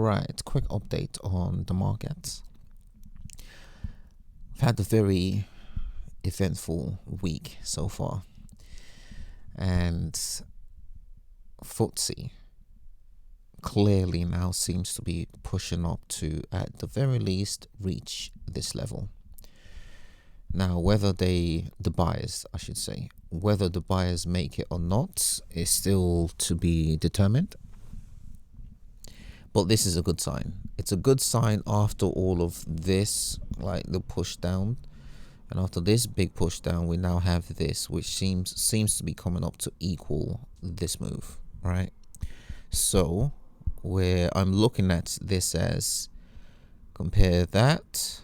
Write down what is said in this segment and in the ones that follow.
Right, quick update on the markets. I've had a very eventful week so far, and FTSE clearly now seems to be pushing up to, at the very least, reach this level. Now, whether the buyers, I should say, whether the buyers make it or not is still to be determined. But this is a good sign. It's a good sign after all of this, like the push down. And after this big push down, we now have this, which seems to be coming up to equal this move, right? So, where I'm looking at this as compare that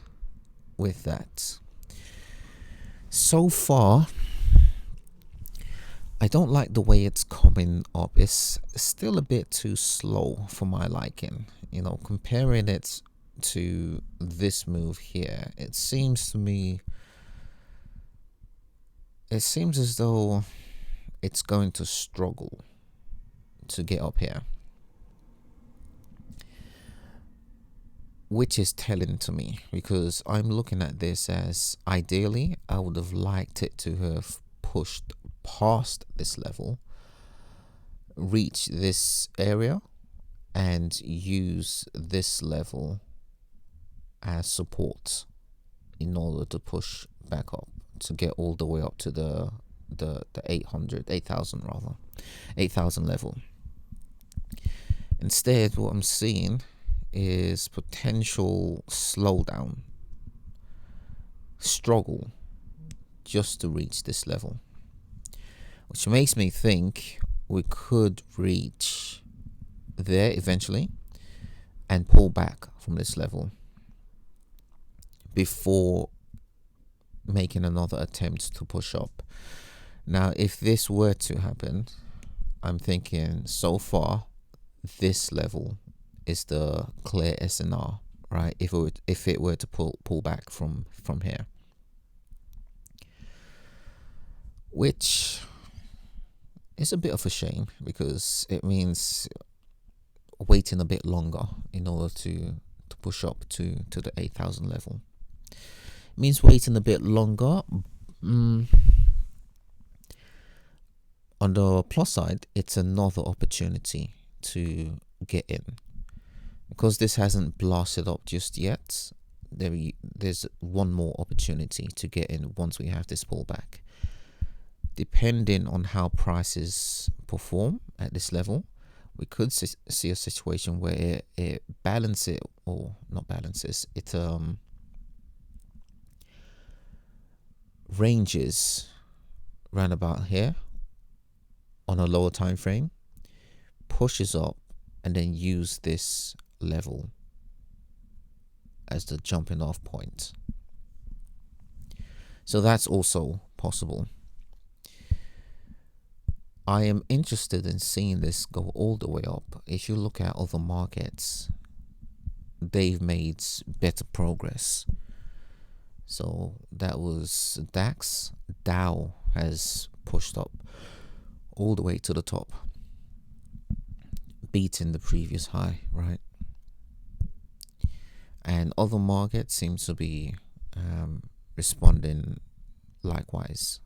with that. So far, I don't like the way it's coming up. It's still a bit too slow for my liking. You know, comparing it to this move here, it seems as though it's going to struggle to get up here, which is telling to me, because I'm looking at this as ideally I would have liked it to have pushed past this level, reach this area, and use this level as support in order to push back up to get all the way up to the 8,000 level. Instead, what I'm seeing is potential slowdown, struggle just to reach this level, which makes me think we could reach there eventually and pull back from this level before making another attempt to push up. Now, if this were to happen, I'm thinking so far this level is the clear SNR, right? If it were to pull back from here, which is a bit of a shame because it means waiting a bit longer in order to push up to the 8,000 level. It means waiting a bit longer. On the plus side, it's another opportunity to get in, because this hasn't blasted up just yet. There's one more opportunity to get in once we have this pullback. Depending on how prices perform at this level, we could see a situation where it balances, or not balances, it ranges round about here on a lower time frame, pushes up, and then use this level as the jumping off point. So that's also possible. I am interested in seeing this go all the way up. If you look at other markets, they've made better progress. So that was DAX. Dow has pushed up all the way to the top, beating the previous high, right? And other markets seem to be responding likewise.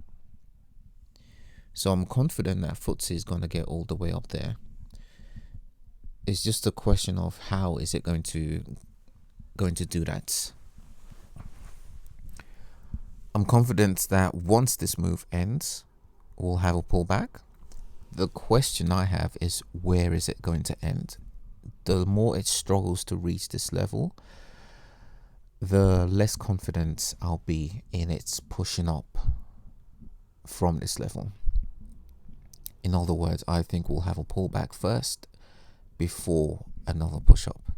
So I'm confident that FTSE is going to get all the way up there. It's just a question of how is it going to do that. I'm confident that once this move ends, we'll have a pullback. The question I have is, where is it going to end? The more it struggles to reach this level, the less confident I'll be in its pushing up from this level. In other words, I think we'll have a pullback first before another push up.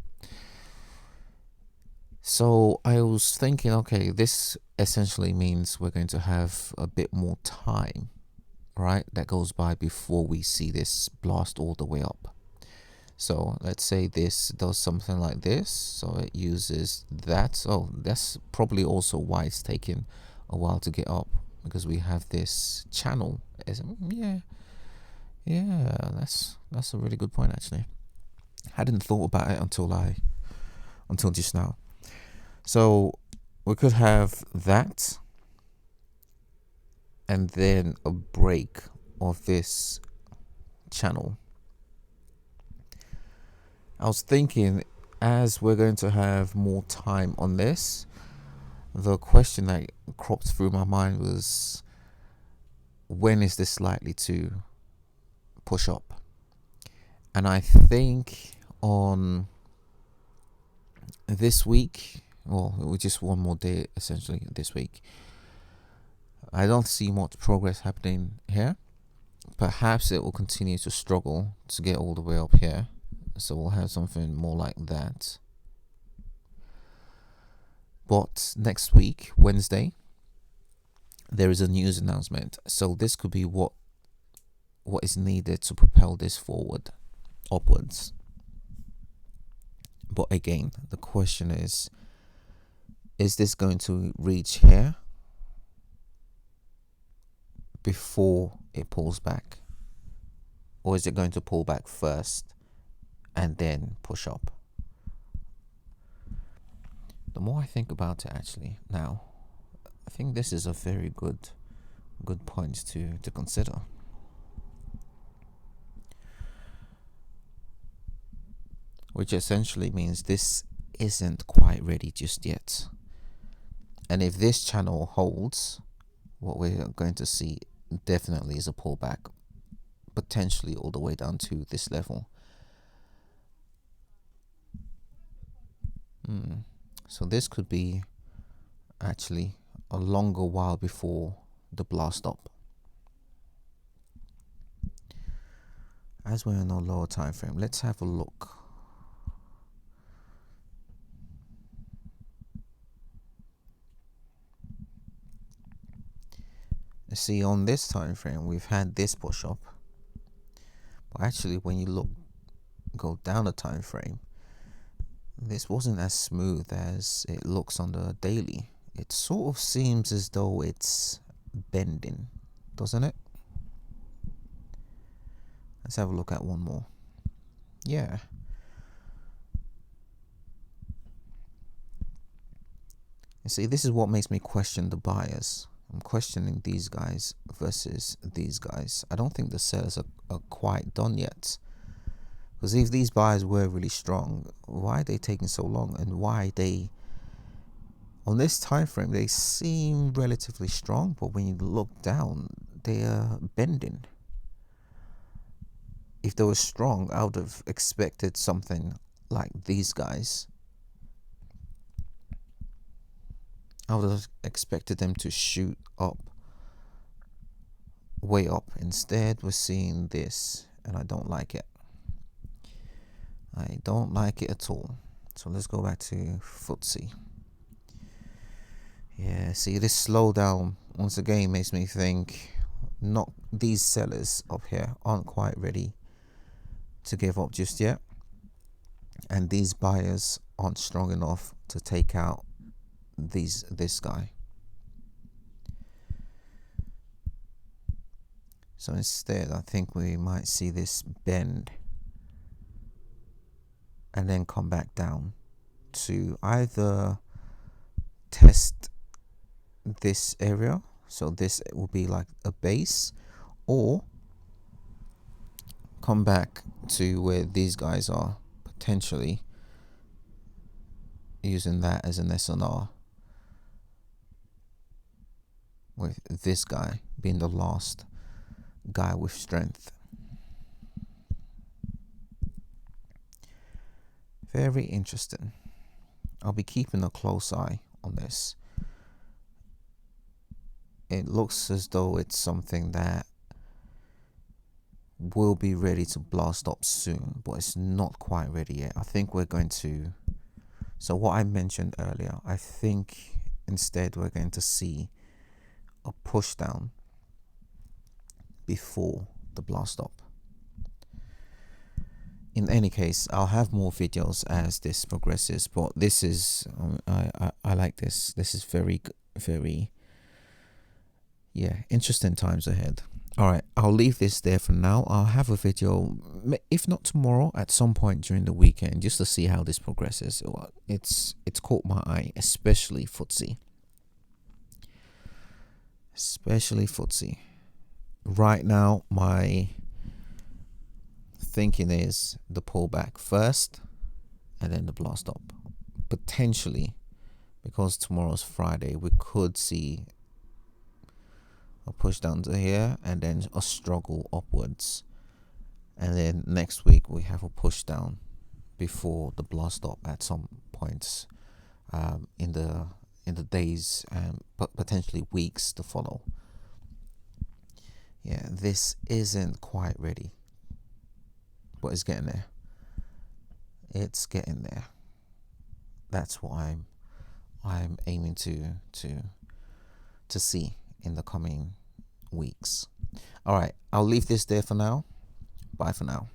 So I was thinking, okay, this essentially means we're going to have a bit more time, right, that goes by before we see this blast all the way up. So let's say this does something like this, so it uses that. Oh, that's probably also why it's taking a while to get up, because we have this channel. Yeah, that's a really good point actually. Hadn't thought about it until just now. So we could have that, and then a break of this channel. I was thinking, as we're going to have more time on this, the question that cropped through my mind was, when is this likely to push up? And I think on this week, well, just one more day essentially this week, I don't see much progress happening here. Perhaps it will continue to struggle to get all the way up here, so we'll have something more like that. But next week, Wednesday, there is a news announcement, so this could be what is needed to propel this forward, upwards. But again, the question is this going to reach here before it pulls back, or is it going to pull back first and then push up? The more I think about it, actually, now, I think this is a very good point to consider. Which essentially means this isn't quite ready just yet. And if this channel holds, what we're going to see definitely is a pullback, potentially all the way down to this level. So this could be actually a longer while before the blast up. As we're in a lower time frame, let's have a look. See, on this time frame, we've had this push up, but actually, when you go down the time frame, this wasn't as smooth as it looks on the daily. It sort of seems as though it's bending, doesn't it? Let's have a look at one more. Yeah. You see, this is what makes me question the buyers. I'm questioning these guys versus these guys. I don't think the sellers are quite done yet. Because if these buyers were really strong, why are they taking so long? And why they, on this time frame, they seem relatively strong, but when you look down, they are bending. If they were strong, I would have expected something like these guys. I would have expected them to shoot up, way up. Instead, we're seeing this, and I don't like it. I don't like it at all. So let's go back to FTSE. Yeah, see, this slowdown once again makes me think not these sellers up here aren't quite ready to give up just yet, and these buyers aren't strong enough to take out this guy. So instead, I think we might see this bend and then come back down to either test this area, so this will be like a base, or come back to where these guys are, potentially using that as an SNR, with this guy being the last guy with strength. Very interesting. I'll be keeping a close eye on this. It looks as though it's something that will be ready to blast up soon, but it's not quite ready yet. I think we're going to, so what I mentioned earlier, I think instead we're going to see a push down before the blast up. In any case, I'll have more videos as this progresses, but this is I like this. This is very interesting times ahead. All right, I'll leave this there for now. I'll have a video, if not tomorrow, at some point during the weekend, just to see how this progresses. It's caught my eye, especially FTSE. Especially FTSE. Right now, my thinking is the pullback first, and then the blast up. Potentially, because tomorrow's Friday, we could see a push down to here and then a struggle upwards, and then next week we have a push down before the blast up at some points in the days but potentially weeks to follow. Yeah, this isn't quite ready, but it's getting there. It's getting there. That's what I'm aiming to see in the coming weeks. All right, I'll leave this there for now. Bye for now.